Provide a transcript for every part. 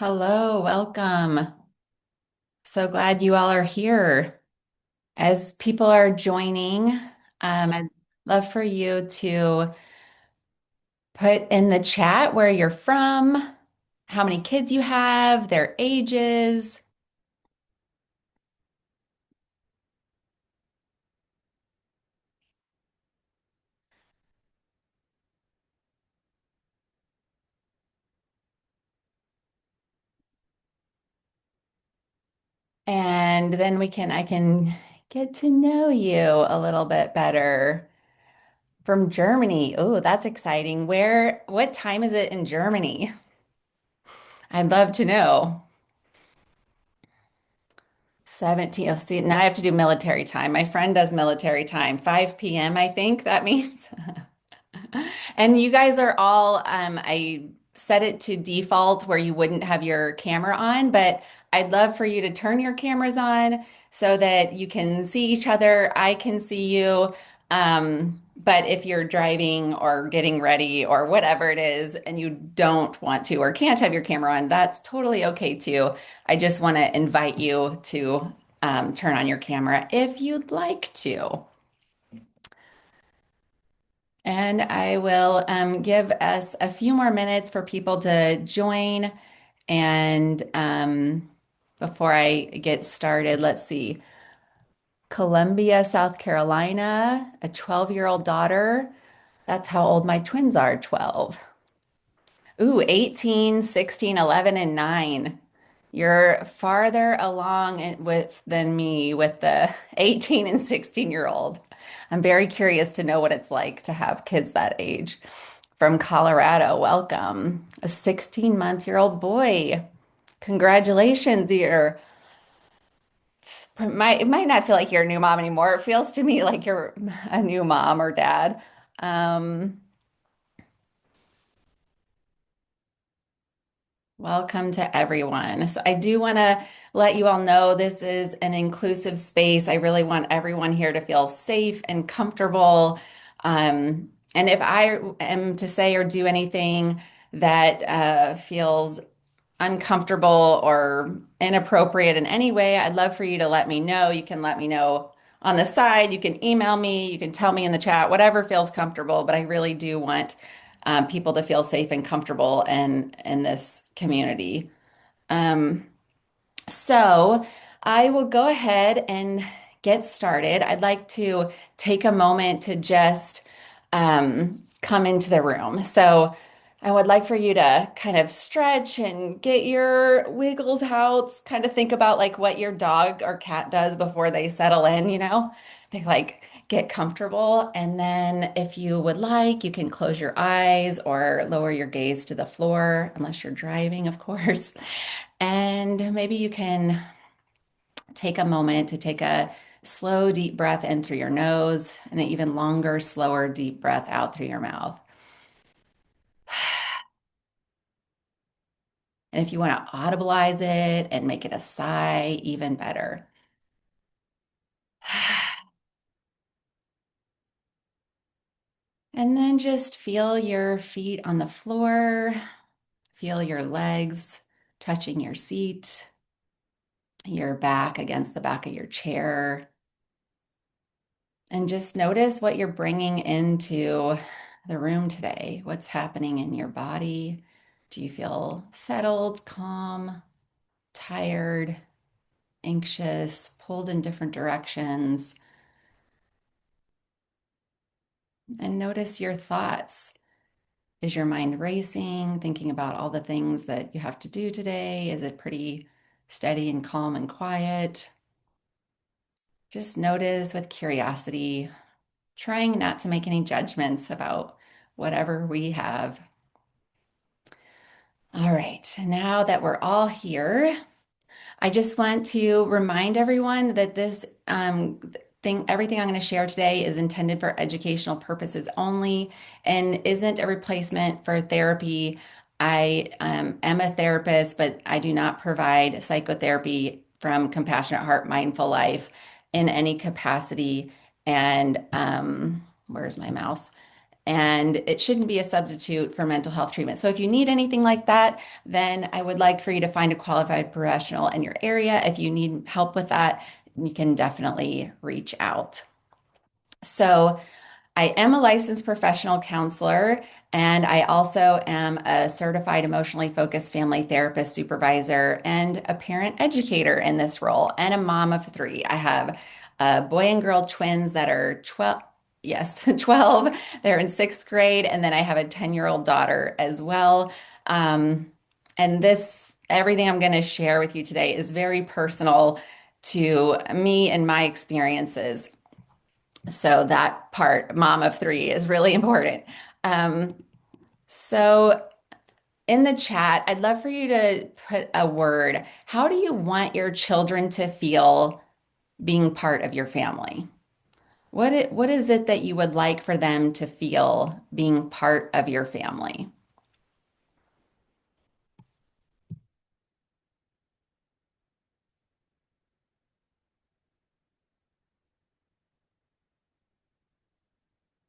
Hello, welcome. So glad you all are here. As people are joining, I'd love for you to put in the chat where you're from, how many kids you have, their ages, and then I can get to know you a little bit better. From Germany. Oh, that's exciting. What time is it in Germany? I'd love to know. 17. Oh, see, now I have to do military time. My friend does military time, 5 p.m., I think that means. And you guys are all, I set it to default where you wouldn't have your camera on, but I'd love for you to turn your cameras on so that you can see each other. I can see you. But if you're driving or getting ready or whatever it is, and you don't want to or can't have your camera on, that's totally okay too. I just want to invite you to turn on your camera if you'd like to. And I will give us a few more minutes for people to join. And before I get started, let's see. Columbia, South Carolina, a 12-year-old daughter. That's how old my twins are, 12. Ooh, 18, 16, 11, and 9. You're farther along with than me with the 18 and 16-year-old. I'm very curious to know what it's like to have kids that age. From Colorado, welcome. A 16-month-old boy. Congratulations, it might not feel like you're a new mom anymore. It feels to me like you're a new mom or dad. Um, Welcome to everyone. So I do want to let you all know this is an inclusive space. I really want everyone here to feel safe and comfortable. And if I am to say or do anything that feels uncomfortable or inappropriate in any way, I'd love for you to let me know. You can let me know on the side. You can email me. You can tell me in the chat, whatever feels comfortable. But I really do want people to feel safe and comfortable in this community. Um, so I will go ahead and get started. I'd like to take a moment to just come into the room. So I would like for you to kind of stretch and get your wiggles out, kind of think about like what your dog or cat does before they settle in, They like get comfortable. And then if you would like, you can close your eyes or lower your gaze to the floor, unless you're driving, of course. And maybe you can take a moment to take a slow, deep breath in through your nose and an even longer, slower, deep breath out through your mouth. And if you want to audibilize it and make it a sigh, even better. And then just feel your feet on the floor, feel your legs touching your seat, your back against the back of your chair. And just notice what you're bringing into the room today. What's happening in your body? Do you feel settled, calm, tired, anxious, pulled in different directions? And notice your thoughts. Is your mind racing, thinking about all the things that you have to do today? Is it pretty steady and calm and quiet? Just notice with curiosity, trying not to make any judgments about whatever we have. All right, now that we're all here, I just want to remind everyone that this everything I'm going to share today is intended for educational purposes only and isn't a replacement for therapy. I am a therapist, but I do not provide psychotherapy from Compassionate Heart Mindful Life in any capacity. And where's my mouse? and it shouldn't be a substitute for mental health treatment. So if you need anything like that, then I would like for you to find a qualified professional in your area. If you need help with that, you can definitely reach out. So, I am a licensed professional counselor, and I also am a certified emotionally focused family therapist supervisor and a parent educator in this role, and a mom of three. I have boy and girl twins that are 12, yes, 12. They're in sixth grade, and then I have a 10-year-old daughter as well. And everything I'm going to share with you today is very personal to me and my experiences. So that part, mom of three, is really important. Um, so in the chat, I'd love for you to put a word. How do you want your children to feel being part of your family? What is it that you would like for them to feel being part of your family?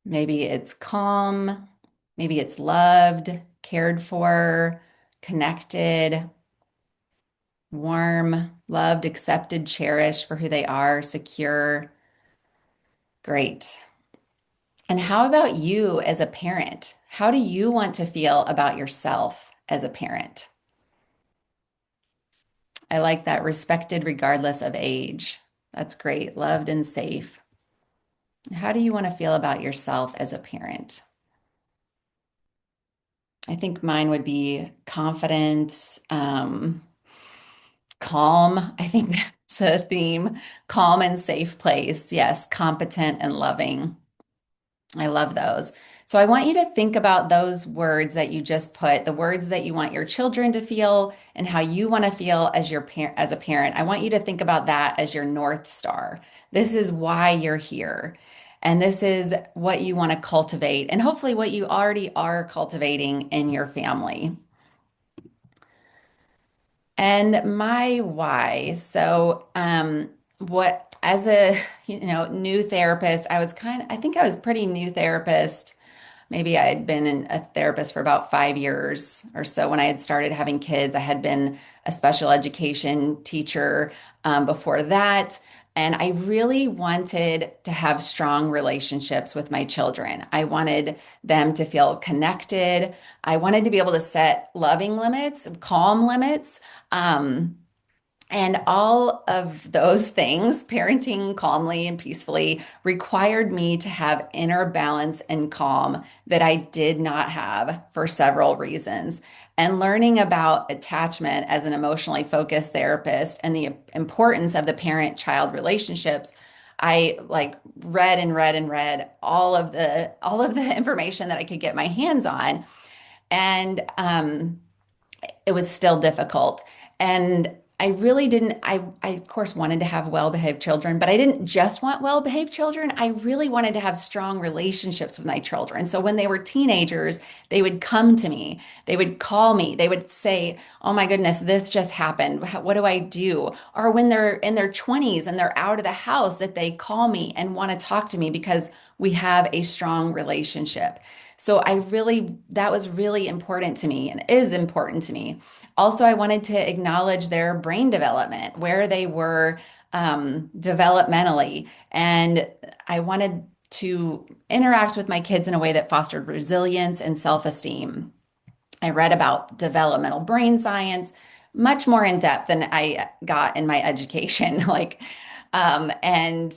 Maybe it's calm, maybe it's loved, cared for, connected, warm, loved, accepted, cherished for who they are, secure. Great. And how about you as a parent? How do you want to feel about yourself as a parent? I like that, respected regardless of age. That's great. Loved and safe. How do you want to feel about yourself as a parent? I think mine would be confident, calm. I think that's a theme. Calm and safe place. Yes, competent and loving. I love those. So I want you to think about those words that you just put, the words that you want your children to feel and how you want to feel as as a parent. I want you to think about that as your North Star. This is why you're here. And this is what you want to cultivate, and hopefully what you already are cultivating in your family. And my why. So, what as a new therapist, I think I was pretty new therapist. Maybe I had been a therapist for about 5 years or so when I had started having kids. I had been a special education teacher before that. And I really wanted to have strong relationships with my children. I wanted them to feel connected. I wanted to be able to set loving limits, calm limits. And all of those things, parenting calmly and peacefully, required me to have inner balance and calm that I did not have for several reasons. And learning about attachment as an emotionally focused therapist and the importance of the parent-child relationships, I like read and read and read all of the information that I could get my hands on. And it was still difficult. And I really didn't, I of course wanted to have well-behaved children, but I didn't just want well-behaved children. I really wanted to have strong relationships with my children. So when they were teenagers, they would come to me, they would call me, they would say, "Oh my goodness, this just happened. What do I do?" Or when they're in their 20s and they're out of the house, that they call me and want to talk to me because we have a strong relationship. So that was really important to me and is important to me. Also, I wanted to acknowledge their brain development, where they were developmentally. And I wanted to interact with my kids in a way that fostered resilience and self-esteem. I read about developmental brain science much more in depth than I got in my education. Um, and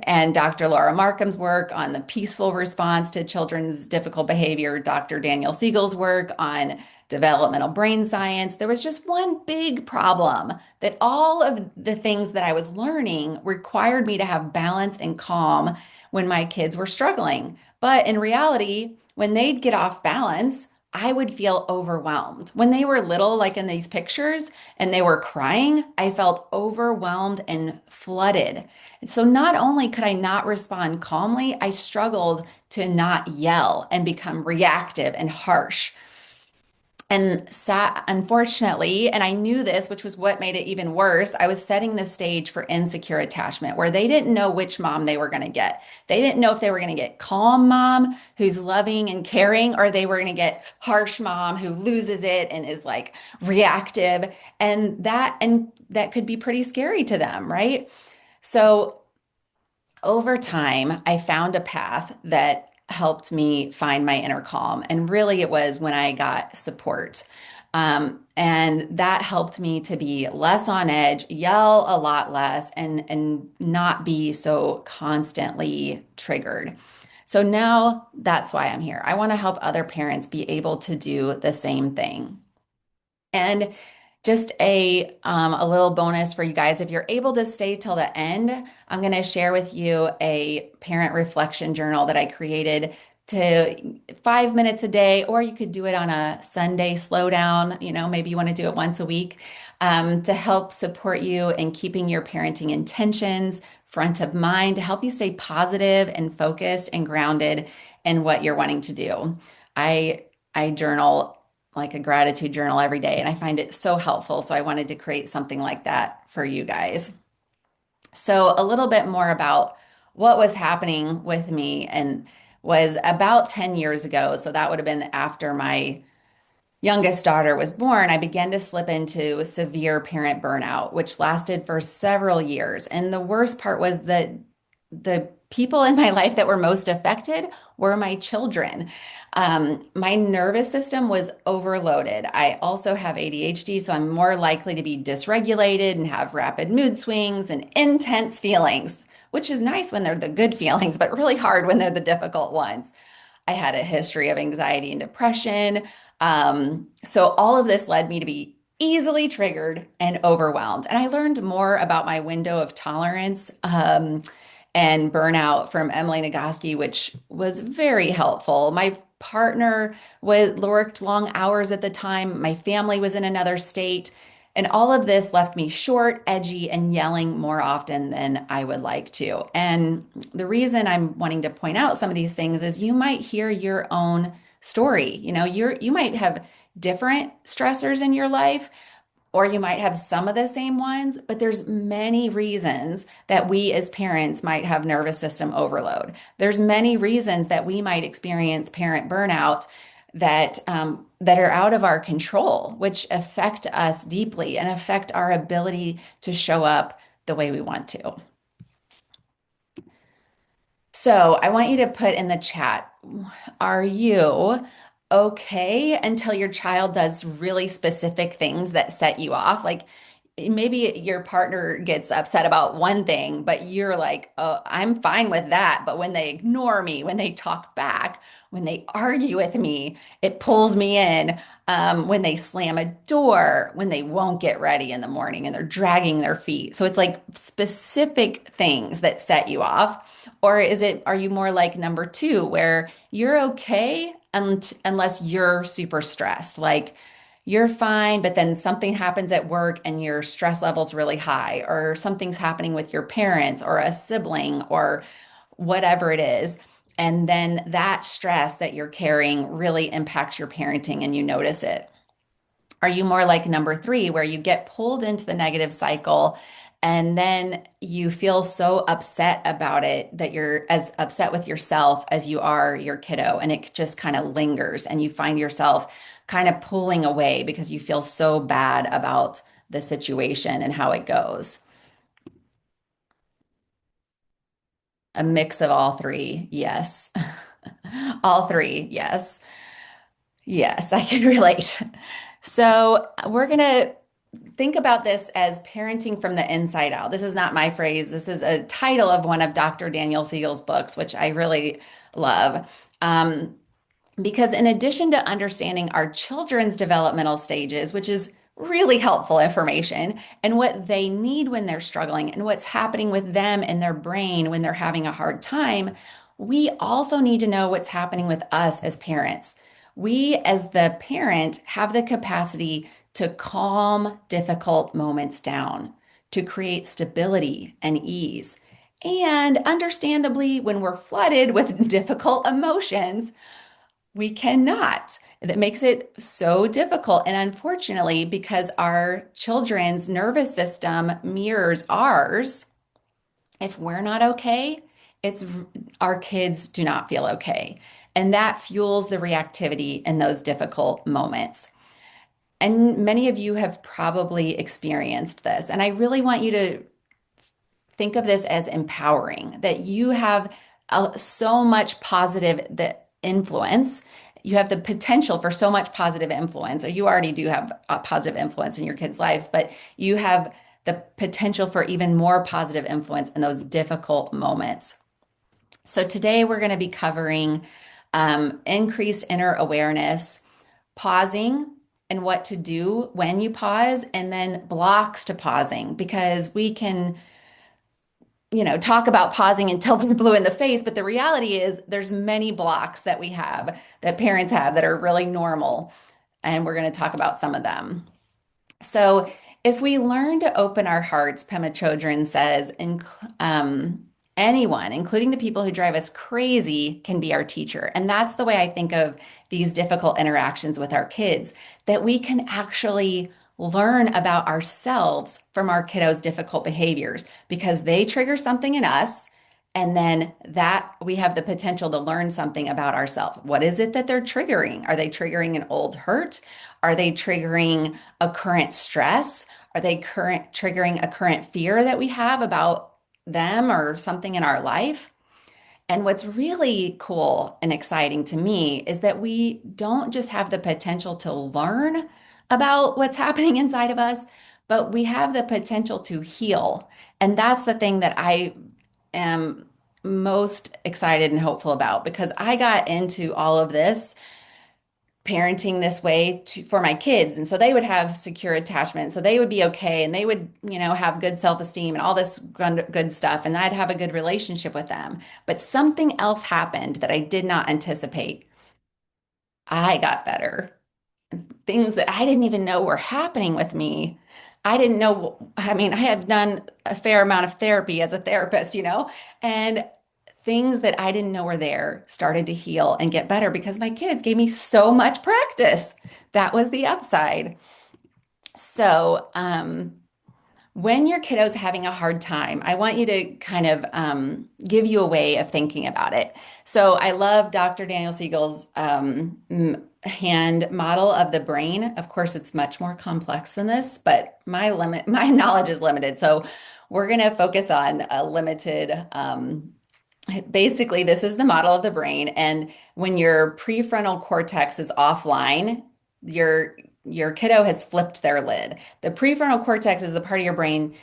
and Dr. Laura Markham's work on the peaceful response to children's difficult behavior, Dr. Daniel Siegel's work on developmental brain science. There was just one big problem that all of the things that I was learning required me to have balance and calm when my kids were struggling. But in reality, when they'd get off balance, I would feel overwhelmed. When they were little, like in these pictures, and they were crying, I felt overwhelmed and flooded. So not only could I not respond calmly, I struggled to not yell and become reactive and harsh. Unfortunately, and I knew this, which was what made it even worse, I was setting the stage for insecure attachment where they didn't know which mom they were going to get. They didn't know if they were going to get calm mom who's loving and caring, or they were going to get harsh mom who loses it and is like reactive. And that could be pretty scary to them, right? So over time, I found a path that helped me find my inner calm. And really, it was when I got support. And that helped me to be less on edge, yell a lot less, and not be so constantly triggered. So now that's why I'm here. I want to help other parents be able to do the same thing. And just a little bonus for you guys. If you're able to stay till the end, I'm going to share with you a parent reflection journal that I created to 5 minutes a day, or you could do it on a Sunday slow down. Maybe you want to do it once a week to help support you in keeping your parenting intentions front of mind, to help you stay positive and focused and grounded in what you're wanting to do. I journal like a gratitude journal every day, and I find it so helpful. So I wanted to create something like that for you guys. So a little bit more about what was happening with me and was about 10 years ago. So that would have been after my youngest daughter was born, I began to slip into severe parent burnout, which lasted for several years. And the worst part was that the people in my life that were most affected were my children. My nervous system was overloaded. I also have ADHD, so I'm more likely to be dysregulated and have rapid mood swings and intense feelings, which is nice when they're the good feelings, but really hard when they're the difficult ones. I had a history of anxiety and depression. So all of this led me to be easily triggered and overwhelmed. And I learned more about my window of tolerance and burnout from Emily Nagoski, which was very helpful. My partner worked long hours at the time. My family was in another state. And all of this left me short, edgy, and yelling more often than I would like to. And the reason I'm wanting to point out some of these things is you might hear your own story. You might have different stressors in your life, or you might have some of the same ones, but there's many reasons that we as parents might have nervous system overload. There's many reasons that we might experience parent burnout that are out of our control, which affect us deeply and affect our ability to show up the way we want to. So I want you to put in the chat, are you okay until your child does really specific things that set you off? Like maybe your partner gets upset about one thing, but you're like, oh, I'm fine with that. But when they ignore me, when they talk back, when they argue with me, it pulls me in. When they slam a door, when they won't get ready in the morning and they're dragging their feet. So it's like specific things that set you off. Or are you more like number two, where you're okay unless you're super stressed? Like, you're fine, but then something happens at work and your stress level's really high, or something's happening with your parents or a sibling or whatever it is. And then that stress that you're carrying really impacts your parenting and you notice it. Are you more like number three, where you get pulled into the negative cycle and then you feel so upset about it that you're as upset with yourself as you are your kiddo, and it just kind of lingers and you find yourself kind of pulling away because you feel so bad about the situation and how it goes? A mix of all three, yes. All three, yes. Yes, I can relate. So we're going to think about this as parenting from the inside out. This is not my phrase. This is a title of one of Dr. Daniel Siegel's books, which I really love. Because in addition to understanding our children's developmental stages, which is really helpful information, and what they need when they're struggling and what's happening with them and their brain when they're having a hard time, we also need to know what's happening with us as parents. We, as the parent, have the capacity to calm difficult moments down, to create stability and ease. And understandably, when we're flooded with difficult emotions, We cannot. That makes it so difficult. And unfortunately, because our children's nervous system mirrors ours, if we're not okay, it's our kids do not feel okay. And that fuels the reactivity in those difficult moments. And many of you have probably experienced this. And I really want you to think of this as empowering, that you have so much positive influence. You have the potential for so much positive influence, or you already do have a positive influence in your kid's life, but you have the potential for even more positive influence in those difficult moments. So today we're going to be covering increased inner awareness, pausing, and what to do when you pause, and then blocks to pausing, because we can talk about pausing until we're blue in the face, but the reality is there's many blocks that we have, that parents have, that are really normal, and we're going to talk about some of them. So, if we learn to open our hearts, Pema Chodron says, anyone, including the people who drive us crazy, can be our teacher. And that's the way I think of these difficult interactions with our kids, that we can actually learn about ourselves from our kiddos' difficult behaviors, because they trigger something in us. And then that we have the potential to learn something about ourselves. What is it that they're triggering? Are they triggering an old hurt? Are they triggering a current stress? Are they triggering a current fear that we have about them or something in our life? And what's really cool and exciting to me is that we don't just have the potential to learn about what's happening inside of us, but we have the potential to heal. And that's the thing that I am most excited and hopeful about, because I got into all of this parenting this way for my kids. And so they would have secure attachment. So they would be okay. And they would, have good self-esteem and all this good stuff. And I'd have a good relationship with them. But something else happened that I did not anticipate. I got better. Things that I didn't even know were happening with me. I didn't know. I mean, I had done a fair amount of therapy as a therapist, and things that I didn't know were there started to heal and get better because my kids gave me so much practice. That was the upside. So, when your kiddo's having a hard time, I want you to kind of give you a way of thinking about it. So I love Dr. Daniel Siegel's hand model of the brain. Of course, it's much more complex than this, but my knowledge is limited. So we're going to focus on a limited basically, this is the model of the brain. And when your prefrontal cortex is offline, your kiddo has flipped their lid. The prefrontal cortex is the part of your brain,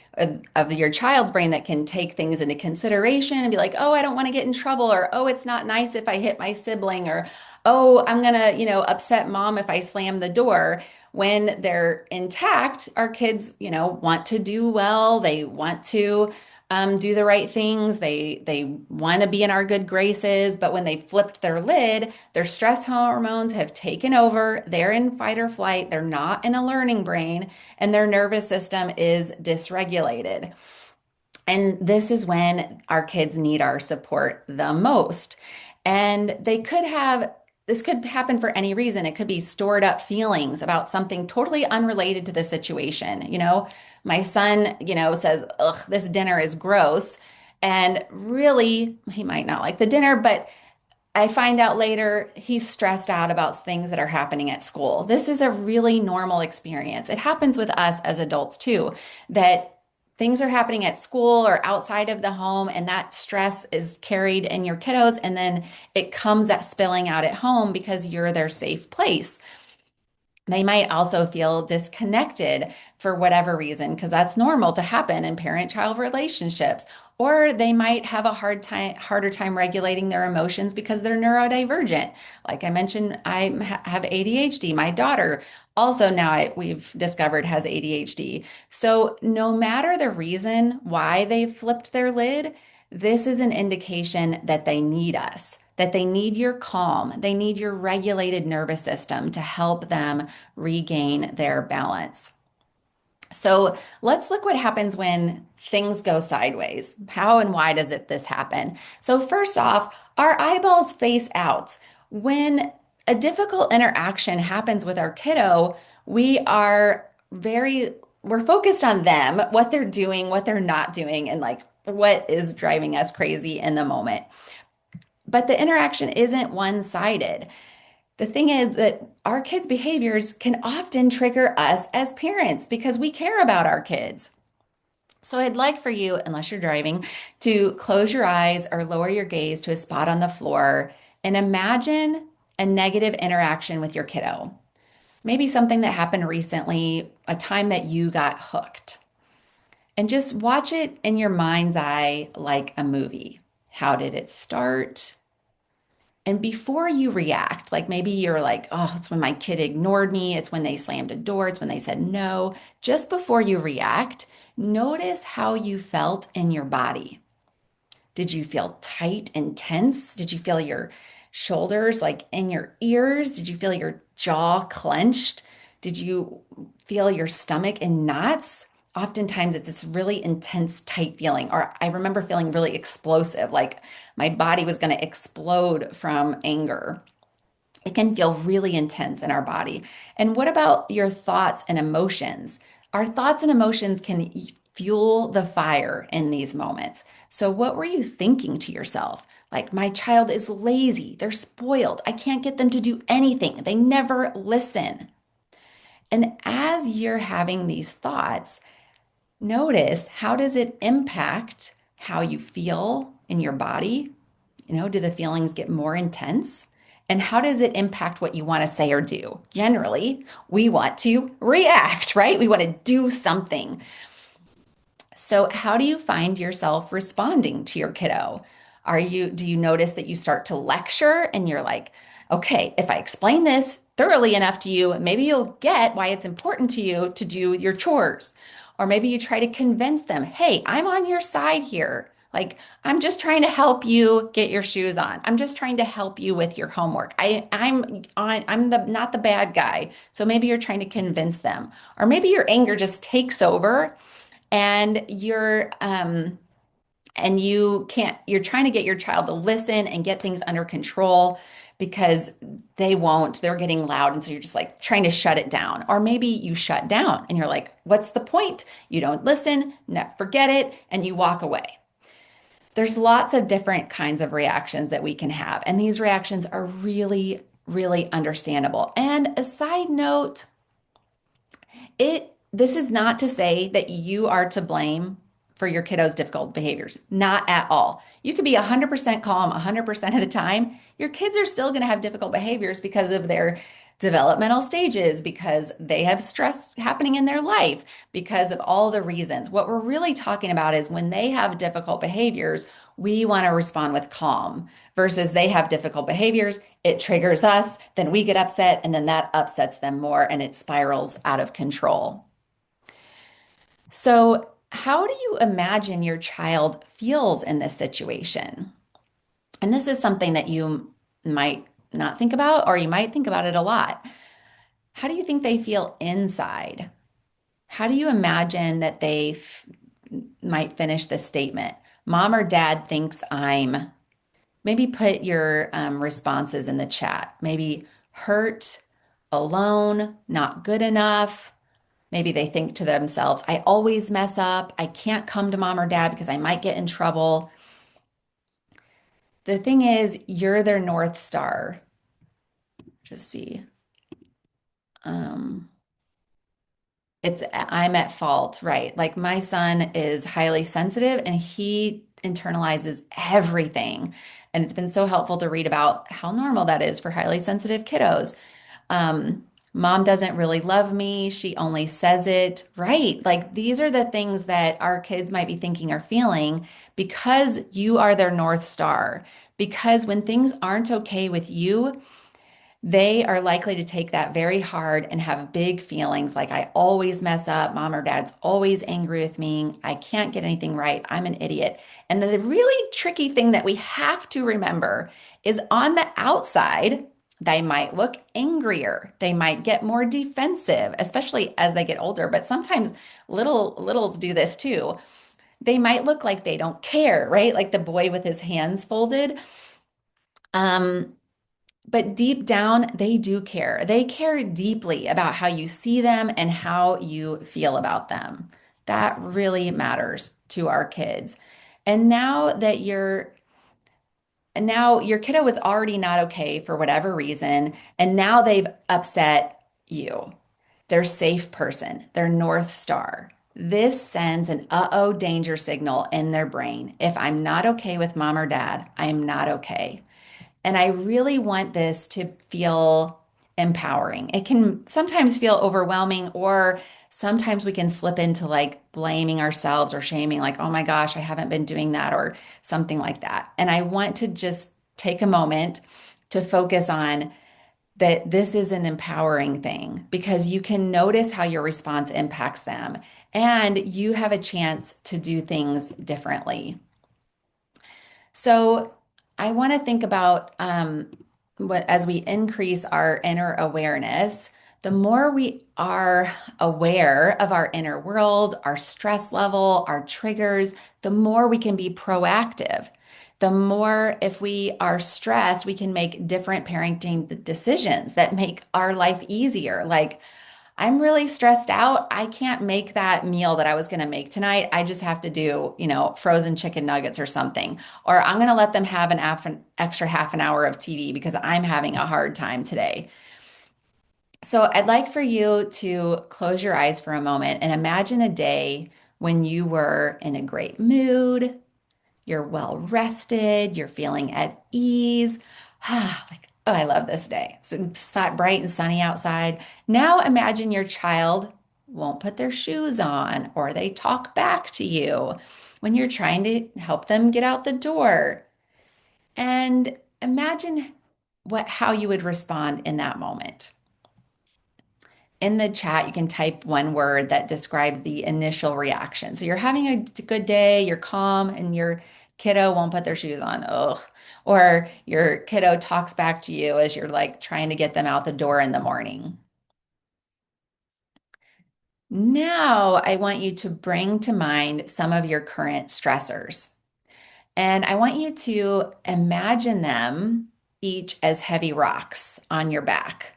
of your child's brain, that can take things into consideration and be like, oh, I don't want to get in trouble, or oh, it's not nice if I hit my sibling, or oh, I'm gonna, upset mom if I slam the door. When they're intact, our kids, want to do well. They want to do the right things. They want to be in our good graces. But when they flipped their lid, their stress hormones have taken over. They're in fight or flight. They're not in a learning brain, and their nervous system is dysregulated. And this is when our kids need our support the most. And this could happen for any reason. It could be stored up feelings about something totally unrelated to the situation. My son, says, ugh, this dinner is gross. And really, he might not like the dinner, but I find out later he's stressed out about things that are happening at school. This is a really normal experience. It happens with us as adults too, that things are happening at school or outside of the home, and that stress is carried in your kiddos, and then it comes at spilling out at home because you're their safe place. They might also feel disconnected for whatever reason, because that's normal to happen in parent-child relationships. Or they might have a harder time regulating their emotions because they're neurodivergent. Like I mentioned, have ADHD. My daughter also now we've discovered has ADHD. So no matter the reason why they flipped their lid, this is an indication that they need us, that they need your calm. They need your regulated nervous system to help them regain their balance. So let's look what happens when things go sideways. How and why does this happen? So first off, our eyeballs face out. When a difficult interaction happens with our kiddo, we are very, we're focused on them, what they're doing, what they're not doing, and like what is driving us crazy in the moment. But the interaction isn't one-sided. The thing is that our kids' behaviors can often trigger us as parents because we care about our kids. So I'd like for you, unless you're driving, to close your eyes or lower your gaze to a spot on the floor and imagine a negative interaction with your kiddo. Maybe something that happened recently, a time that you got hooked. And just watch it in your mind's eye like a movie. How did it start? And before you react, like maybe you're like, oh, it's when my kid ignored me, it's when they slammed a door, it's when they said no. Just before you react, notice how you felt in your body. Did you feel tight and tense? Did you feel your shoulders like in your ears? Did you feel your jaw clenched? Did you feel your stomach in knots? Oftentimes it's this really intense, tight feeling. Or I remember feeling really explosive, like my body was going to explode from anger. It can feel really intense in our body. And what about your thoughts and emotions? Our thoughts and emotions can fuel the fire in these moments. So, what were you thinking to yourself? Like, my child is lazy, they're spoiled, I can't get them to do anything, they never listen. And as you're having these thoughts, notice how does it impact how you feel in your body? Do the feelings get more intense? And how does it impact what you want to say or do? Generally, we want to react, right? We want to do something. So, how do you find yourself responding to your kiddo? Do you notice that you start to lecture and you're like, okay, if I explain this thoroughly enough to you, maybe you'll get why it's important to you to do your chores. Or maybe you try to convince them, hey, I'm on your side here. Like, I'm just trying to help you get your shoes on. I'm just trying to help you with your homework. I'm the not the bad guy. So maybe you're trying to convince them. Or maybe your anger just takes over and you're trying to get your child to listen and get things under control because they're getting loud, and so you're just like trying to shut it down. Or maybe you shut down and you're like, what's the point? You don't listen, forget it, and you walk away. There's lots of different kinds of reactions that we can have, and these reactions are really, really understandable. And a side note, this is not to say that you are to blame for your kiddo's difficult behaviors. Not at all. You could be 100% calm 100% of the time. Your kids are still going to have difficult behaviors because of their developmental stages, because they have stress happening in their life, because of all the reasons. What we're really talking about is when they have difficult behaviors, we want to respond with calm versus they have difficult behaviors. It triggers us, then we get upset, and then that upsets them more and it spirals out of control. So, how do you imagine your child feels in this situation? And this is something that you might not think about, or you might think about it a lot. How do you think they feel inside? How do you imagine that might finish this statement? Mom or dad thinks I'm. Maybe put your responses in the chat. Maybe hurt, alone, not good enough. Maybe they think to themselves, I always mess up. I can't come to mom or dad because I might get in trouble. The thing is, you're their North Star. Just see. Um, it's I'm at fault, right? Like my son is highly sensitive and he internalizes everything. And it's been so helpful to read about how normal that is for highly sensitive kiddos. Um, Mom doesn't really love me. She only says it, right? Like these are the things that our kids might be thinking or feeling because you are their North Star. Because when things aren't okay with you, they are likely to take that very hard and have big feelings like, I always mess up. Mom or dad's always angry with me. I can't get anything right. I'm an idiot. And the really tricky thing that we have to remember is on the outside, they might look angrier. They might get more defensive, especially as they get older. But sometimes littles do this too. They might look like they don't care, right? Like the boy with his hands folded. Um, But deep down, they do care. They care deeply about how you see them and how you feel about them. That really matters to our kids. And now that you're and now your kiddo was already not okay for whatever reason, and now they've upset you. Their safe person, their North Star. This sends an uh-oh danger signal in their brain. If I'm not okay with mom or dad, I am not okay. And I really want this to feel empowering. It can sometimes feel overwhelming, or sometimes we can slip into like blaming ourselves or shaming, like, oh my gosh, I haven't been doing that, or something like that. And I want to just take a moment to focus on that this is an empowering thing because you can notice how your response impacts them and you have a chance to do things differently. So I want to think about what as we increase our inner awareness, the more we are aware of our inner world, our stress level, our triggers, the more we can be proactive. The more, if we are stressed, we can make different parenting decisions that make our life easier. Like, I'm really stressed out. I can't make that meal that I was going to make tonight. I just have to do, frozen chicken nuggets or something. Or I'm going to let them have an extra half an hour of TV because I'm having a hard time today. So I'd like for you to close your eyes for a moment and imagine a day when you were in a great mood, you're well rested, you're feeling at ease. Like, oh, I love this day. It's bright and sunny outside. Now imagine your child won't put their shoes on or they talk back to you when you're trying to help them get out the door. And imagine how you would respond in that moment. In the chat, you can type one word that describes the initial reaction. So you're having a good day, you're calm, and your kiddo won't put their shoes on. Ugh. Or your kiddo talks back to you as you're like trying to get them out the door in the morning. Now, I want you to bring to mind some of your current stressors. And I want you to imagine them each as heavy rocks on your back.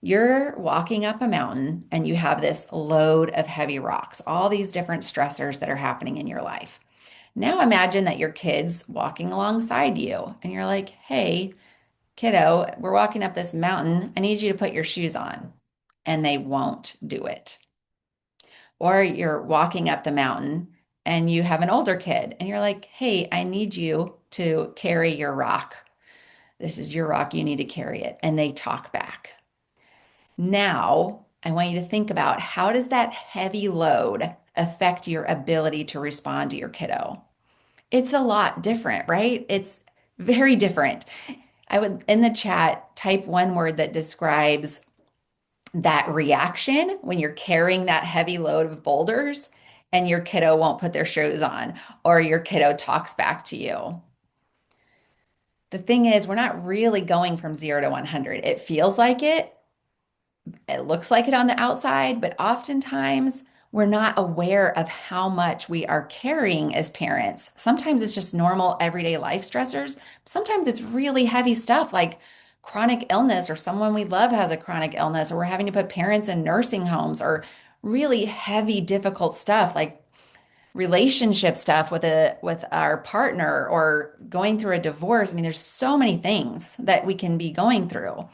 You're walking up a mountain and you have this load of heavy rocks, all these different stressors that are happening in your life. Now imagine that your kid's walking alongside you and you're like, hey, kiddo, we're walking up this mountain. I need you to put your shoes on. And they won't do it. Or you're walking up the mountain and you have an older kid and you're like, hey, I need you to carry your rock. This is your rock. You need to carry it. And they talk back. Now, I want you to think about how does that heavy load affect your ability to respond to your kiddo? It's a lot different, right? It's very different. I would, in the chat, type one word that describes that reaction when you're carrying that heavy load of boulders and your kiddo won't put their shoes on or your kiddo talks back to you. The thing is, we're not really going from 0 to 100. It feels like it looks like it on the outside, but oftentimes we're not aware of how much we are carrying as parents. Sometimes it's just normal everyday life stressors. Sometimes it's really heavy stuff like chronic illness, or someone we love has a chronic illness, or we're having to put parents in nursing homes, or really heavy, difficult stuff like relationship stuff with our partner, or going through a divorce. I mean, there's so many things that we can be going through,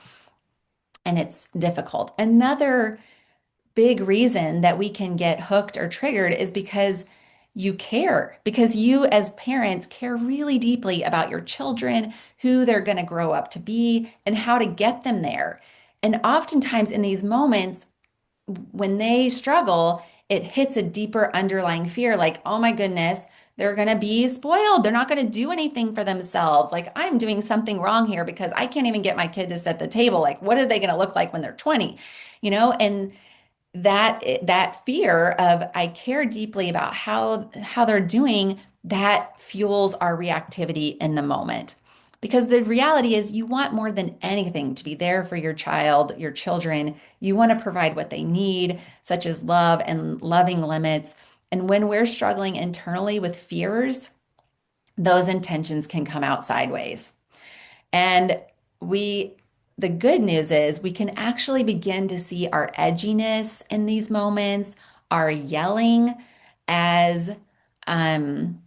and it's difficult. Another big reason that we can get hooked or triggered is because you care, because you as parents care really deeply about your children, who they're going to grow up to be, and how to get them there. And oftentimes in these moments, when they struggle, it hits a deeper underlying fear like, oh my goodness, they're going to be spoiled. They're not going to do anything for themselves. Like, I'm doing something wrong here because I can't even get my kid to set the table. Like, what are they going to look like when they're 20? And that fear of I care deeply about how they're doing, that fuels our reactivity in the moment. Because the reality is you want more than anything to be there for your child, your children. You want to provide what they need, such as love and loving limits. And when we're struggling internally with fears, those intentions can come out sideways. And we the good news is we can actually begin to see our edginess in these moments, our yelling as um,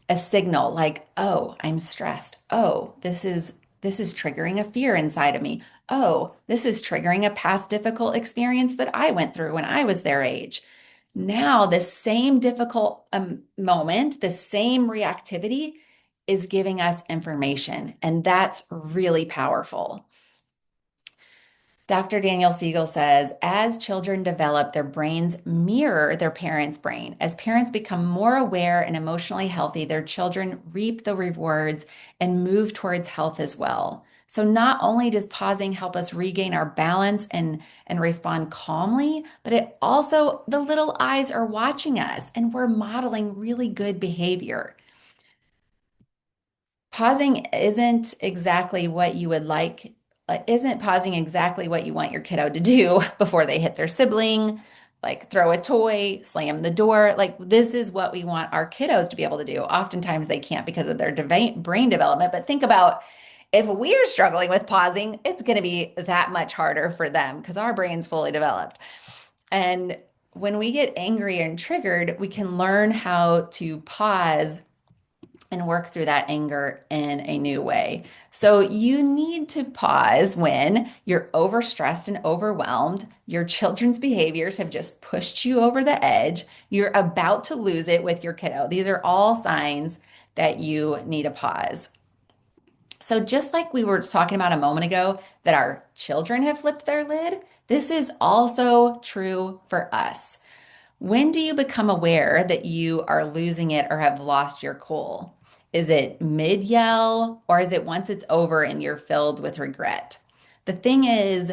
a signal like, oh, I'm stressed. Oh, this is triggering a fear inside of me. Oh, this is triggering a past difficult experience that I went through when I was their age. Now, this same difficult moment, the same reactivity is giving us information, and that's really powerful. Dr. Daniel Siegel says, as children develop, their brains mirror their parents' brain. As parents become more aware and emotionally healthy, their children reap the rewards and move towards health as well. So not only does pausing help us regain our balance and respond calmly, but it also, the little eyes are watching us and we're modeling really good behavior. Pausing isn't exactly what you would like, isn't pausing exactly what you want your kiddo to do before they hit their sibling, like throw a toy, slam the door. Like, this is what we want our kiddos to be able to do. Oftentimes they can't because of their brain development. But think about if we're struggling with pausing, it's going to be that much harder for them because our brain's fully developed. And when we get angry and triggered, we can learn how to pause and work through that anger in a new way. So you need to pause when you're overstressed and overwhelmed. Your children's behaviors have just pushed you over the edge. You're about to lose it with your kiddo. These are all signs that you need a pause. So just like we were talking about a moment ago, that our children have flipped their lid, this is also true for us. When do you become aware that you are losing it or have lost your cool? Is it mid yell or is it once it's over and you're filled with regret? The thing is,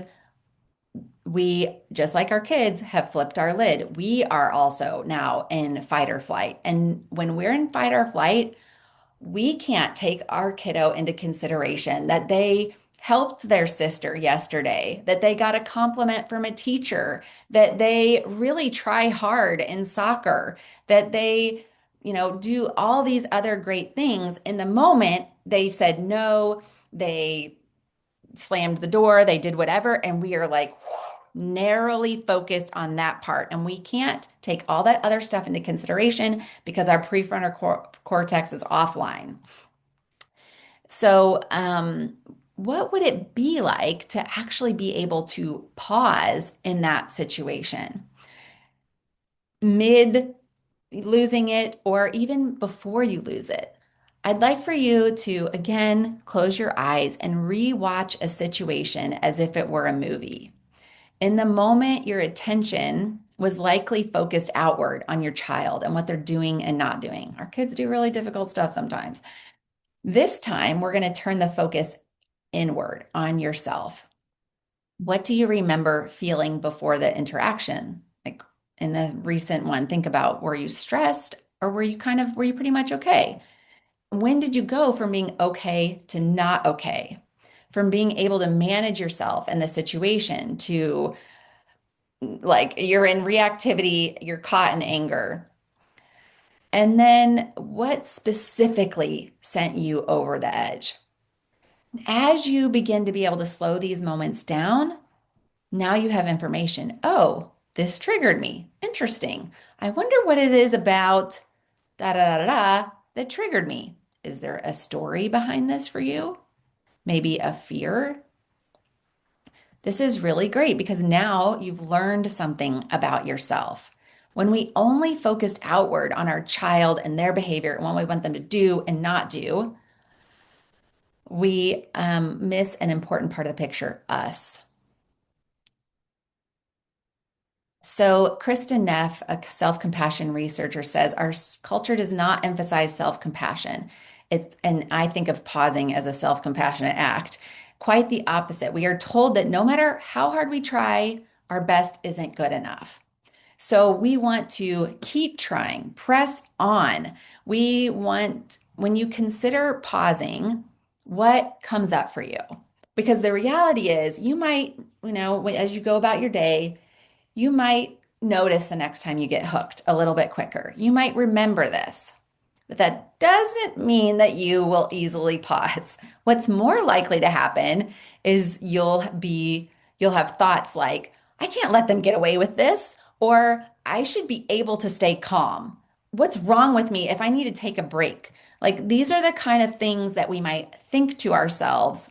we, just like our kids, have flipped our lid. We are also now in fight or flight. And when we're in fight or flight, we can't take our kiddo into consideration that they helped their sister yesterday, that they got a compliment from a teacher, that they really try hard in soccer, that they, do all these other great things. In the moment, they said no, they slammed the door, they did whatever, and we are like, narrowly focused on that part. And we can't take all that other stuff into consideration because our prefrontal cortex is offline. So, what would it be like to actually be able to pause in that situation? Mid losing it, or even before you lose it? I'd like for you to again close your eyes and re-watch a situation as if it were a movie. In the moment, your attention was likely focused outward on your child and what they're doing and not doing. Our kids do really difficult stuff sometimes. This time, we're going to turn the focus inward on yourself. What do you remember feeling before the interaction? Like in the recent one, think about, were you stressed or were you pretty much okay? When did you go from being okay to not okay? From being able to manage yourself and the situation to like you're in reactivity, you're caught in anger. And then what specifically sent you over the edge? As you begin to be able to slow these moments down, now you have information. Oh, this triggered me. Interesting. I wonder what it is about da da da da da that triggered me. Is there a story behind this for you? Maybe a fear? This is really great because now you've learned something about yourself. When we only focused outward on our child and their behavior and what we want them to do and not do, we miss an important part of the picture, us. So, Kristen Neff, a self-compassion researcher, says our culture does not emphasize self-compassion. And I think of pausing as a self-compassionate act. Quite the opposite. We are told that no matter how hard we try, our best isn't good enough. So we want to keep trying, press on. We want, when you consider pausing, what comes up for you? Because the reality is, you might, as you go about your day, you might notice the next time you get hooked a little bit quicker. You might remember this. but that doesn't mean that you will easily pause. What's more likely to happen is you'll have thoughts like, I can't let them get away with this, or I should be able to stay calm. What's wrong with me if I need to take a break? Like these are the kind of things that we might think to ourselves,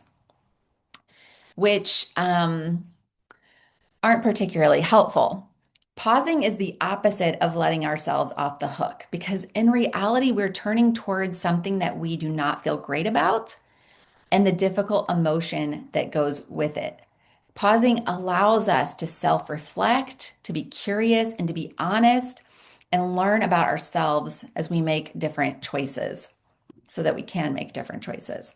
which aren't particularly helpful. Pausing is the opposite of letting ourselves off the hook because in reality, we're turning towards something that we do not feel great about and the difficult emotion that goes with it. Pausing allows us to self reflect, to be curious, and to be honest and learn about ourselves as we make different choices so that we can make different choices.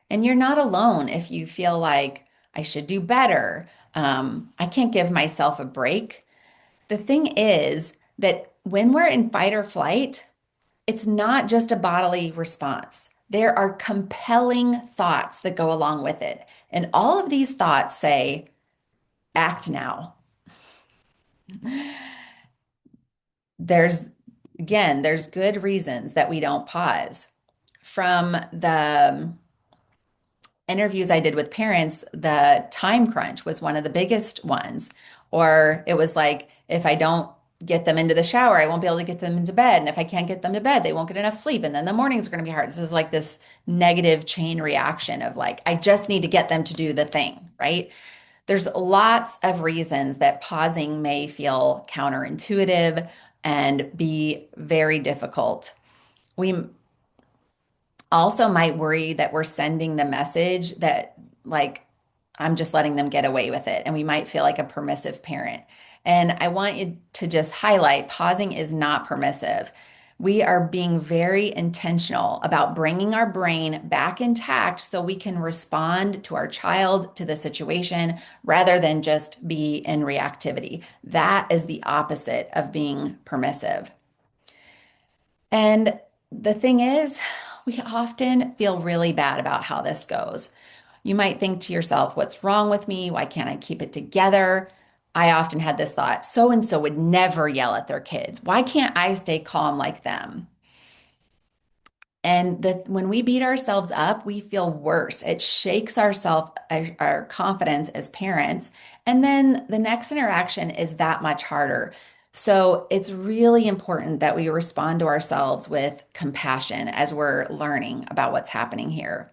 And you're not alone if you feel like I should do better. I can't give myself a break. The thing is that when we're in fight or flight, it's not just a bodily response. There are compelling thoughts that go along with it. And all of these thoughts say, act now. There's, again, there's good reasons that we don't pause. From the interviews I did with parents, the time crunch was one of the biggest ones. Or it was like, if I don't get them into the shower, I won't be able to get them into bed. And if I can't get them to bed, they won't get enough sleep. And then the mornings are going to be hard. So it's like this negative chain reaction of like, I just need to get them to do the thing, right? There's lots of reasons that pausing may feel counterintuitive and be very difficult. We also might worry that we're sending the message that, like, I'm just letting them get away with it. And we might feel like a permissive parent. And I want you to just highlight pausing is not permissive. We are being very intentional about bringing our brain back intact so we can respond to our child, to the situation, rather than just be in reactivity. That is the opposite of being permissive. And the thing is, we often feel really bad about how this goes. You might think to yourself, what's wrong with me? Why can't I keep it together? I often had this thought, so and so would never yell at their kids. Why can't I stay calm like them? And when we beat ourselves up, we feel worse. It shakes our confidence as parents. And then the next interaction is that much harder. So it's really important that we respond to ourselves with compassion as we're learning about what's happening here.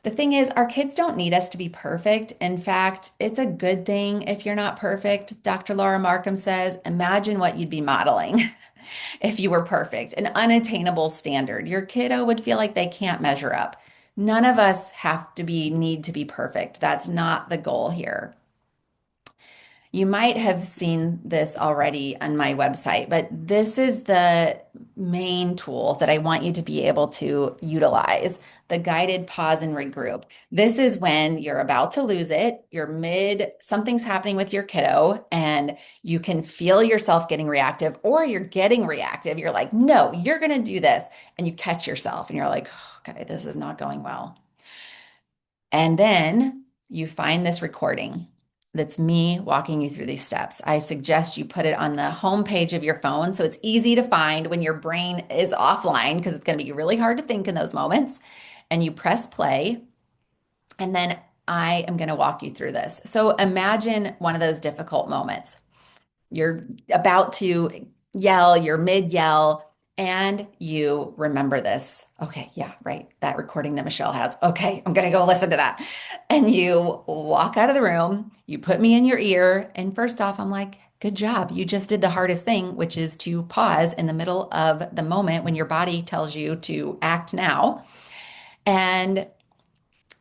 The thing is, our kids don't need us to be perfect. In fact, it's a good thing if you're not perfect. Dr. Laura Markham says, imagine what you'd be modeling if you were perfect, an unattainable standard. Your kiddo would feel like they can't measure up. None of us need to be perfect. That's not the goal here. You might have seen this already on my website, but this is the main tool that I want you to be able to utilize, the guided pause and regroup. This is when you're about to lose it, something's happening with your kiddo, and you can feel yourself getting reactive, or you're getting reactive. You're like, no, you're going to do this. And you catch yourself and you're like, oh, okay, this is not going well. And then you find this recording that's me walking you through these steps. I suggest you put it on the home page of your phone so it's easy to find when your brain is offline because it's going to be really hard to think in those moments. And you press play, and then I am going to walk you through this. So imagine one of those difficult moments. You're about to yell, you're mid yell, and you remember this. Okay, yeah, right. That recording that Michelle has. Okay, I'm going to go listen to that. And you walk out of the room, you put me in your ear. And first off, I'm like, good job. You just did the hardest thing, which is to pause in the middle of the moment when your body tells you to act now. And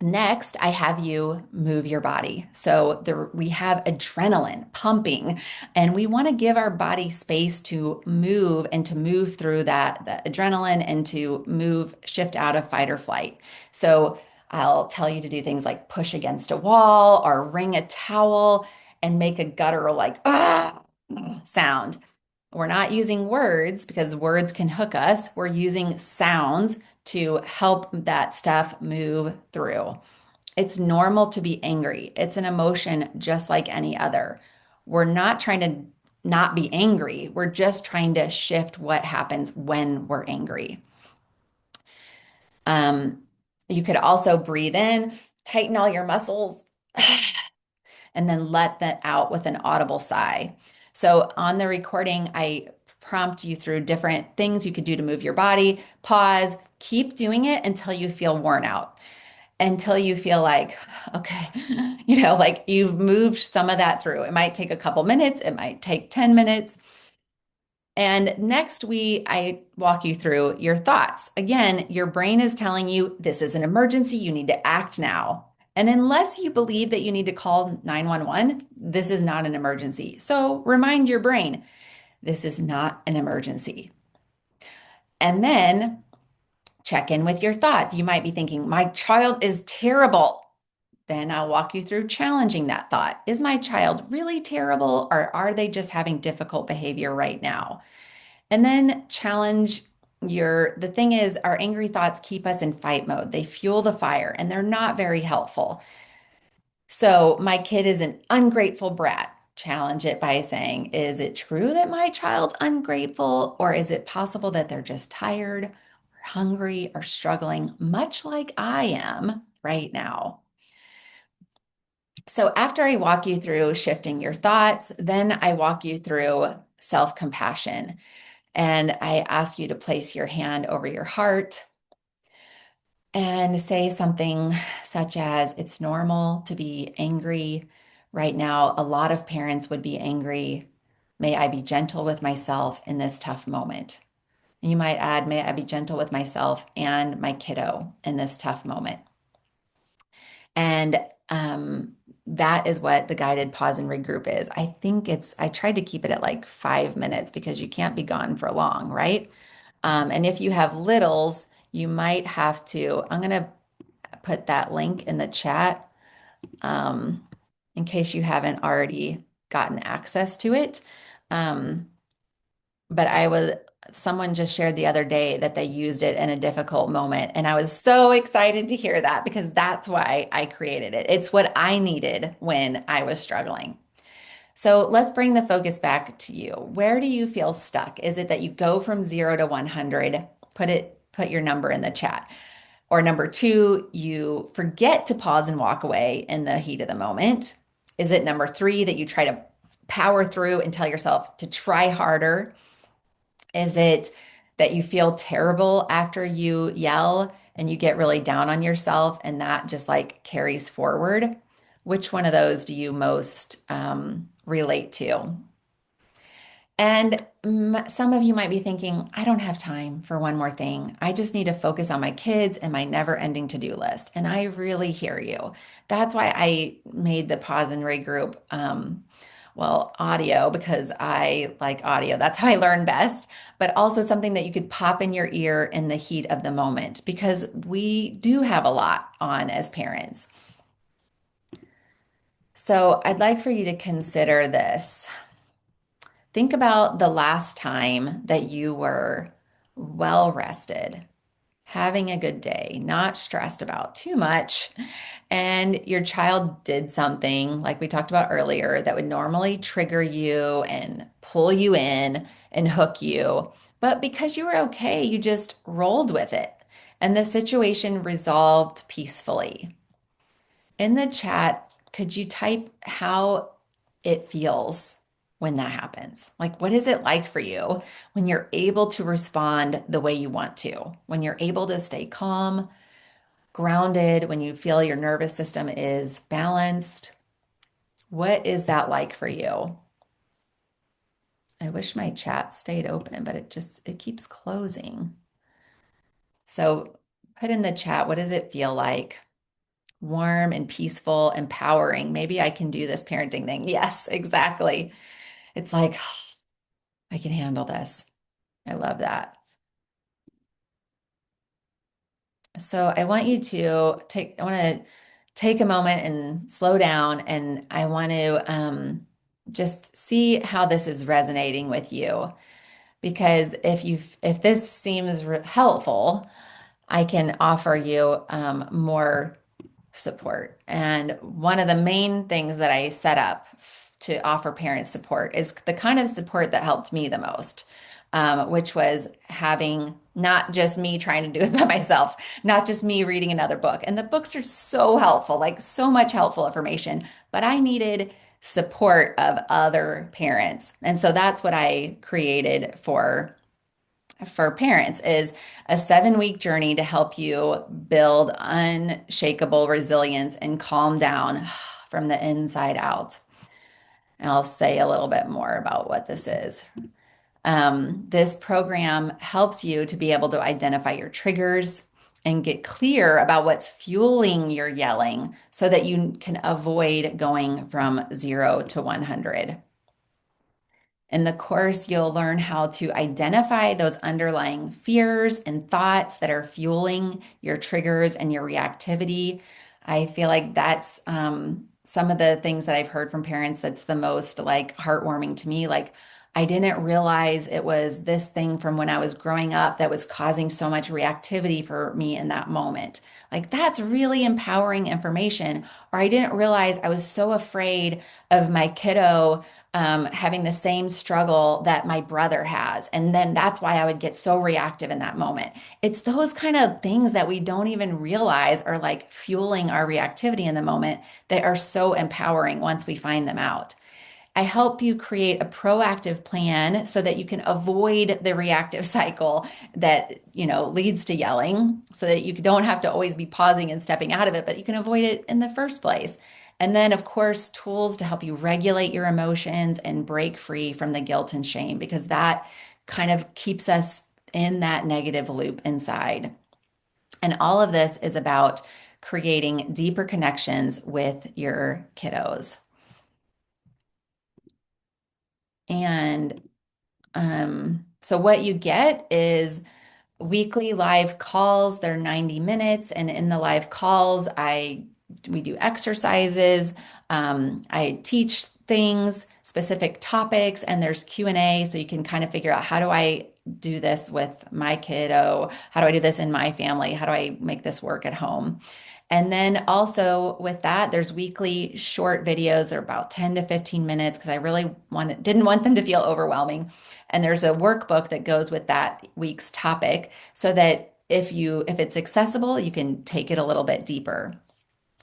next, I have you move your body. So we have adrenaline pumping, and we want to give our body space to move and to move through that adrenaline and to shift out of fight or flight. So I'll tell you to do things like push against a wall or wring a towel and make a guttural like ah sound. We're not using words because words can hook us. We're using sounds to help that stuff move through. It's normal to be angry. It's an emotion just like any other. We're not trying to not be angry. We're just trying to shift what happens when we're angry. Um, you could also breathe in, tighten all your muscles, and then let that out with an audible sigh. So on the recording, I prompt you through different things you could do to move your body. Pause, keep doing it until you feel worn out, until you feel like, okay, like you've moved some of that through. It might take a couple minutes, it might take 10 minutes. And next, I walk you through your thoughts. Again, your brain is telling you this is an emergency, you need to act now. And unless you believe that you need to call 911, this is not an emergency. So remind your brain, this is not an emergency. And then check in with your thoughts. You might be thinking, my child is terrible. Then I'll walk you through challenging that thought. Is my child really terrible, or are they just having difficult behavior right now? And then challenge the thing is, our angry thoughts keep us in fight mode. They fuel the fire and they're not very helpful. So, my kid is an ungrateful brat. Challenge it by saying, is it true that my child's ungrateful? Or is it possible that they're just tired or hungry or struggling, much like I am right now? So, after I walk you through shifting your thoughts, then I walk you through self compassion. And I ask you to place your hand over your heart and say something such as, it's normal to be angry right now. A lot of parents would be angry. May I be gentle with myself in this tough moment. And you might add, may I be gentle with myself and my kiddo in this tough moment. And that is what the guided pause and regroup is. I tried to keep it at like 5 minutes because you can't be gone for long, right? And if you have littles, you might have to, I'm going to put that link in the chat um, in case you haven't already gotten access to it. Um, but someone just shared the other day that they used it in a difficult moment. And I was so excited to hear that because that's why I created it. It's what I needed when I was struggling. So let's bring the focus back to you. Where do you feel stuck? Is it that you go from 0 to 100? Put your number in the chat. Or number two, you forget to pause and walk away in the heat of the moment. Is it number three that you try to power through and tell yourself to try harder? Is it that you feel terrible after you yell and you get really down on yourself and that just like carries forward? Which one of those do you most relate to? And some of you might be thinking, I don't have time for one more thing. I just need to focus on my kids and my never ending to do list. And I really hear you. That's why I made the pause and regroup, audio, because I like audio. That's how I learn best, but also something that you could pop in your ear in the heat of the moment because we do have a lot on as parents. So I'd like for you to consider this. Think about the last time that you were well rested, having a good day, not stressed about too much, and your child did something like we talked about earlier that would normally trigger you and pull you in and hook you. But because you were okay, you just rolled with it and the situation resolved peacefully. In the chat, could you type how it feels when that happens? Like, what is it like for you when you're able to respond the way you want to? When you're able to stay calm, grounded, when you feel your nervous system is balanced? What is that like for you? I wish my chat stayed open, but it keeps closing. So put in the chat, what does it feel like? Warm and peaceful, empowering. Maybe I can do this parenting thing. Yes, exactly. It's like, I can handle this. I love that. So I want you to I want to take a moment and slow down, and I want to just see how this is resonating with you. Because if this seems helpful, I can offer you more support. And one of the main things that I set up to offer parents support is the kind of support that helped me the most, which was having not just me trying to do it by myself, not just me reading another book. And the books are so helpful, like so much helpful information, but I needed support of other parents. And so that's what I created for parents is a 7-week journey to help you build unshakable resilience and calm down from the inside out. And I'll say a little bit more about what this is. This program helps you to be able to identify your triggers and get clear about what's fueling your yelling so that you can avoid going from 0 to 100. In the course, you'll learn how to identify those underlying fears and thoughts that are fueling your triggers and your reactivity. I feel like that's some of the things that I've heard from parents that's the most like heartwarming to me. Like, I didn't realize it was this thing from when I was growing up that was causing so much reactivity for me in that moment. Like, that's really empowering information. Or I didn't realize I was so afraid of my kiddo having the same struggle that my brother has. And then that's why I would get so reactive in that moment. It's those kind of things that we don't even realize are like fueling our reactivity in the moment that are so empowering once we find them out. I help you create a proactive plan so that you can avoid the reactive cycle that, leads to yelling so that you don't have to always be pausing and stepping out of it, but you can avoid it in the first place. And then, of course, tools to help you regulate your emotions and break free from the guilt and shame, because that kind of keeps us in that negative loop inside. And all of this is about creating deeper connections with your kiddos. And so what you get is weekly live calls. They're 90 minutes, and in the live calls, we do exercises. I teach things, specific topics, and there's Q&A, so you can kind of figure out, how do I do this with my kiddo? How do I do this in my family? How do I make this work at home? And then also with that, there's weekly short videos. They're about 10 to 15 minutes because I really didn't want them to feel overwhelming. And there's a workbook that goes with that week's topic so that if it's accessible, you can take it a little bit deeper.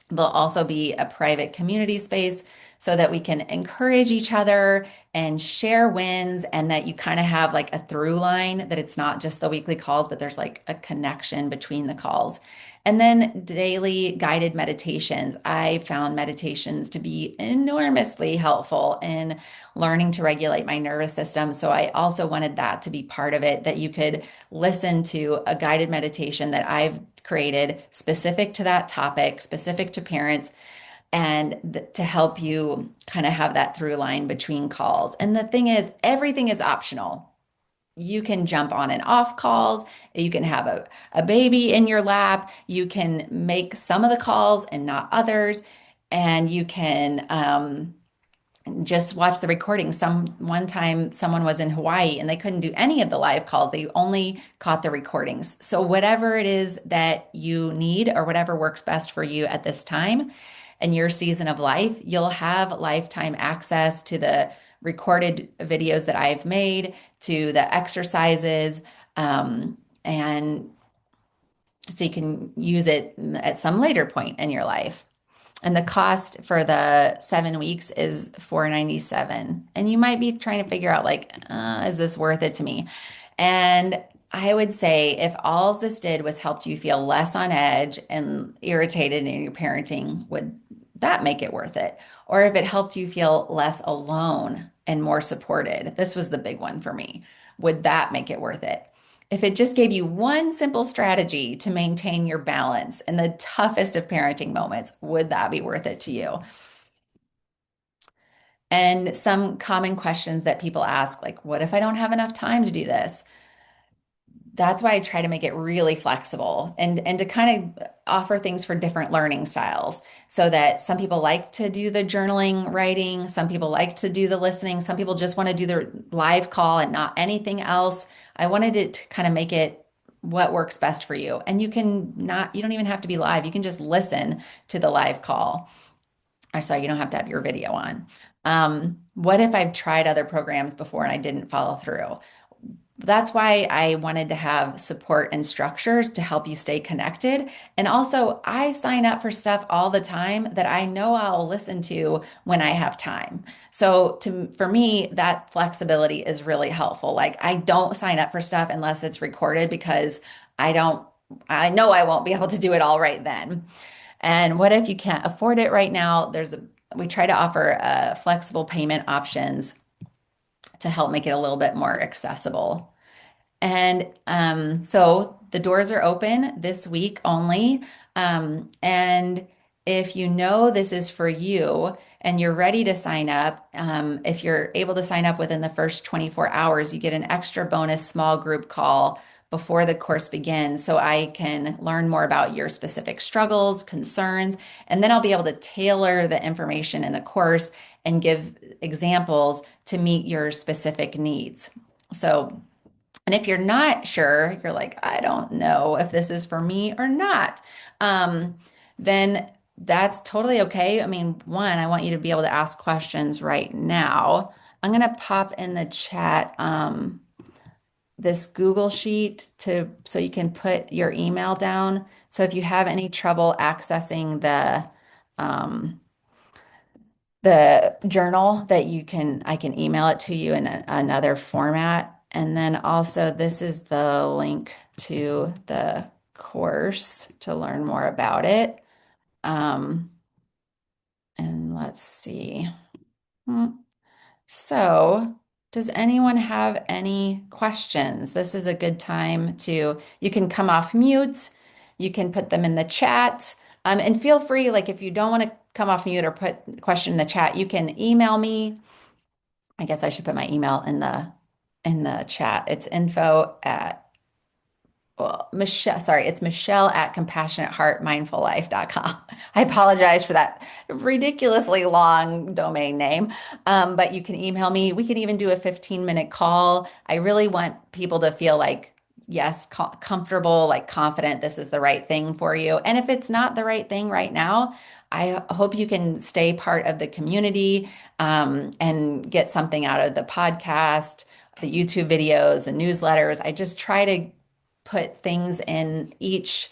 There'll also be a private community space so that we can encourage each other and share wins, and that you kind of have like a through line, that it's not just the weekly calls, but there's like a connection between the calls. And then daily guided meditations. I found meditations to be enormously helpful in learning to regulate my nervous system. So I also wanted that to be part of it, that you could listen to a guided meditation that I've created specific to that topic, specific to parents, and to help you kind of have that through line between calls. And the thing is, everything is optional. You can jump on and off calls. You can have a baby in your lap. You can make some of the calls and not others. And you can just watch the recording. One time someone was in Hawaii and they couldn't do any of the live calls. They only caught the recordings. So whatever it is that you need or whatever works best for you at this time in your season of life, you'll have lifetime access to the recorded videos that I've made, to the exercises, and so you can use it at some later point in your life. And the cost for the 7 weeks is $497. And you might be trying to figure out, like, is this worth it to me? And I would say, if all this did was helped you feel less on edge and irritated in your parenting, would that make it worth it? Or if it helped you feel less alone and more supported, this was the big one for me, would that make it worth it? If it just gave you one simple strategy to maintain your balance in the toughest of parenting moments, would that be worth it to you? And some common questions that people ask, like, what if I don't have enough time to do this? That's why I try to make it really flexible, and to kind of offer things for different learning styles, so that some people like to do the journaling, writing, some people like to do the listening, some people just want to do the live call and not anything else. I wanted it to kind of make it what works best for you. And you don't even have to be live. You can just listen to the live call. I saw you don't have to have your video on. What if I've tried other programs before and I didn't follow through? That's why I wanted to have support and structures to help you stay connected. And also, I sign up for stuff all the time that I know I'll listen to when I have time. So for me, that flexibility is really helpful. Like I don't sign up for stuff unless it's recorded because I don't I know I won't be able to do it all right then. And what if you can't afford it right now? We try to offer flexible payment options to help make it a little bit more accessible. And so the doors are open this week only. And if you know this is for you and you're ready to sign up, if you're able to sign up within the first 24 hours, you get an extra bonus small group call before the course begins so I can learn more about your specific struggles, concerns, and then I'll be able to tailor the information in the course and give examples to meet your specific needs. So and if you're not sure, you're like, I don't know if this is for me or not, um, then that's totally okay. I mean, one, I want you to be able to ask questions right now. I'm going to pop in the chat this Google sheet to so you can put your email down. So if you have any trouble accessing um, the journal that I can email it to you in another format. And then also, this is the link to the course to learn more about it. Um, and let's see. Hmm. So, does anyone have any questions? This is a good time you can come off mute, you can put them in the chat, and feel free, like if you don't want to come off mute or put a question in the chat, you can email me. I guess I should put my email in the chat. It's info at well, Michelle, sorry, it's Michelle at compassionateheartmindfullife.com. I apologize for that ridiculously long domain name, but you can email me. We can even do a 15-minute call. I really want people to feel like, yes, comfortable, like confident this is the right thing for you. And if it's not the right thing right now, I hope you can stay part of the community and get something out of the podcast, the YouTube videos, the newsletters. I just try to put things in each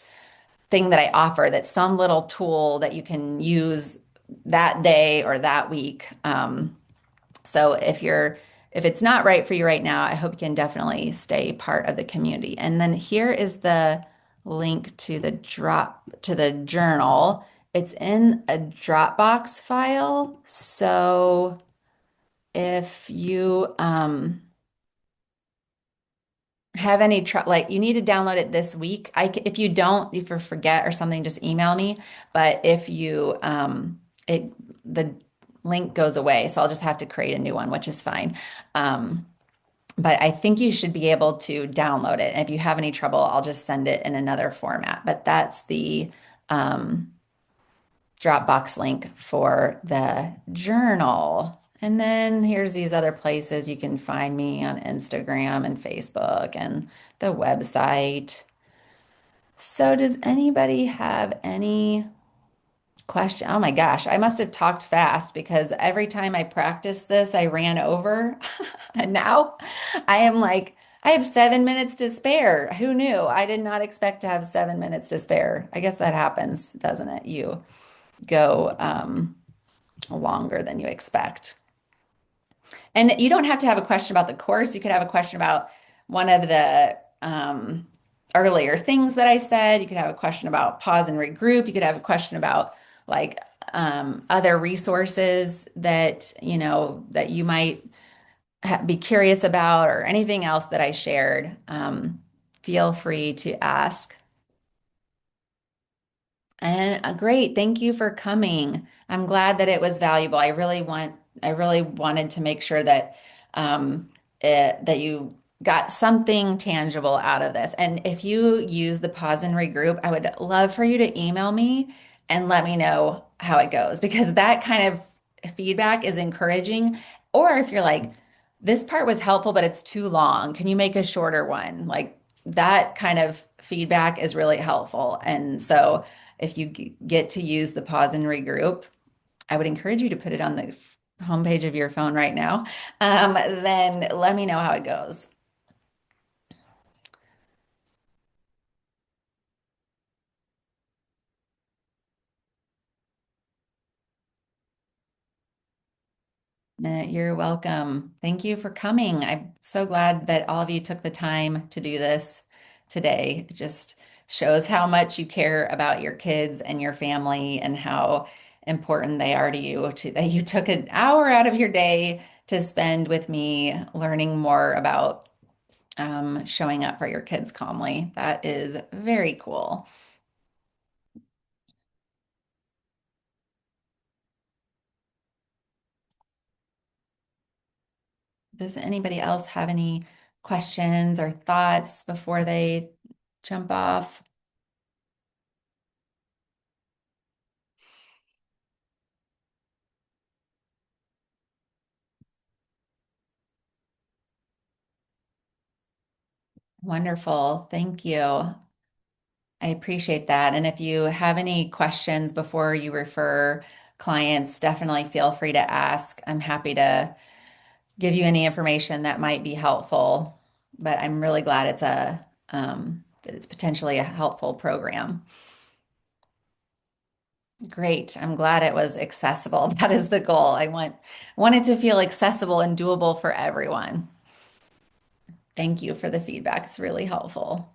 thing that I offer that's some little tool that you can use that day or that week. So if it's not right for you right now, I hope you can definitely stay part of the community. And then here is the link to the journal. It's in a Dropbox file. So if you have any trouble, like you need to download it this week. If you don't, if you forget or something, just email me. But if you, it, the link goes away, so I'll just have to create a new one, which is fine. Um, but I think you should be able to download it. And if you have any trouble, I'll just send it in another format. But that's the Dropbox link for the journal. And then here's these other places you can find me on Instagram and Facebook and the website. So, does anybody have any question? Oh my gosh, I must have talked fast because every time I practiced this, I ran over. And now I am like, I have 7 minutes to spare. Who knew? I did not expect to have 7 minutes to spare. I guess that happens, doesn't it? You go longer than you expect. And you don't have to have a question about the course. You could have a question about one of the earlier things that I said. You could have a question about pause and regroup. You could have a question about like other resources that that you might be curious about or anything else that I shared. Feel free to ask. And great, thank you for coming. I'm glad that it was valuable. I really wanted to make sure that that you got something tangible out of this. And if you use the pause and regroup, I would love for you to email me and let me know how it goes because that kind of feedback is encouraging. Or if you're like, this part was helpful, but it's too long, can you make a shorter one? Like that kind of feedback is really helpful. And so if you get to use the pause and regroup, I would encourage you to put it on the homepage of your phone right now. Then let me know how it goes. You're welcome. Thank you for coming. I'm so glad that all of you took the time to do this today. It just shows how much you care about your kids and your family and how important they are to you, to that you took an hour out of your day to spend with me learning more about showing up for your kids calmly. That is very cool. Does anybody else have any questions or thoughts before they jump off? Wonderful. Thank you. I appreciate that. And if you have any questions before you refer clients, definitely feel free to ask. I'm happy to give you any information that might be helpful. But I'm really glad that it's potentially a helpful program. Great. I'm glad it was accessible. That is the goal. Want it to feel accessible and doable for everyone. Thank you for the feedback. It's really helpful.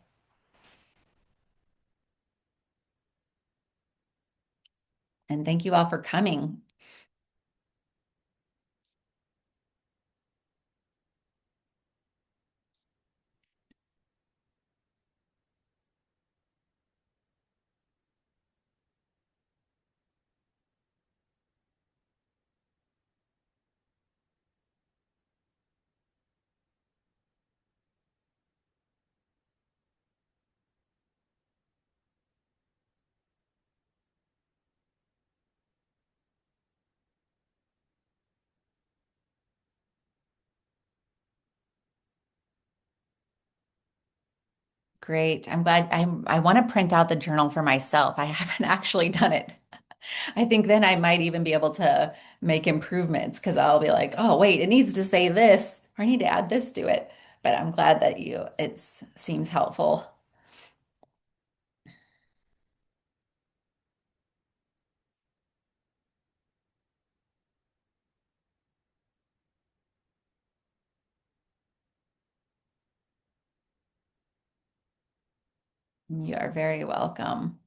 And thank you all for coming. Great. I'm glad I want to print out the journal for myself. I haven't actually done it. I think then I might even be able to make improvements because I'll be like, oh, wait, it needs to say this, or I need to add this to it. But I'm glad that it seems helpful. You are very welcome.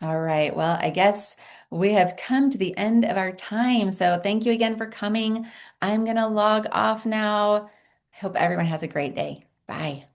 All right. Well, I guess we have come to the end of our time. So thank you again for coming. I'm going to log off now. I hope everyone has a great day. Bye.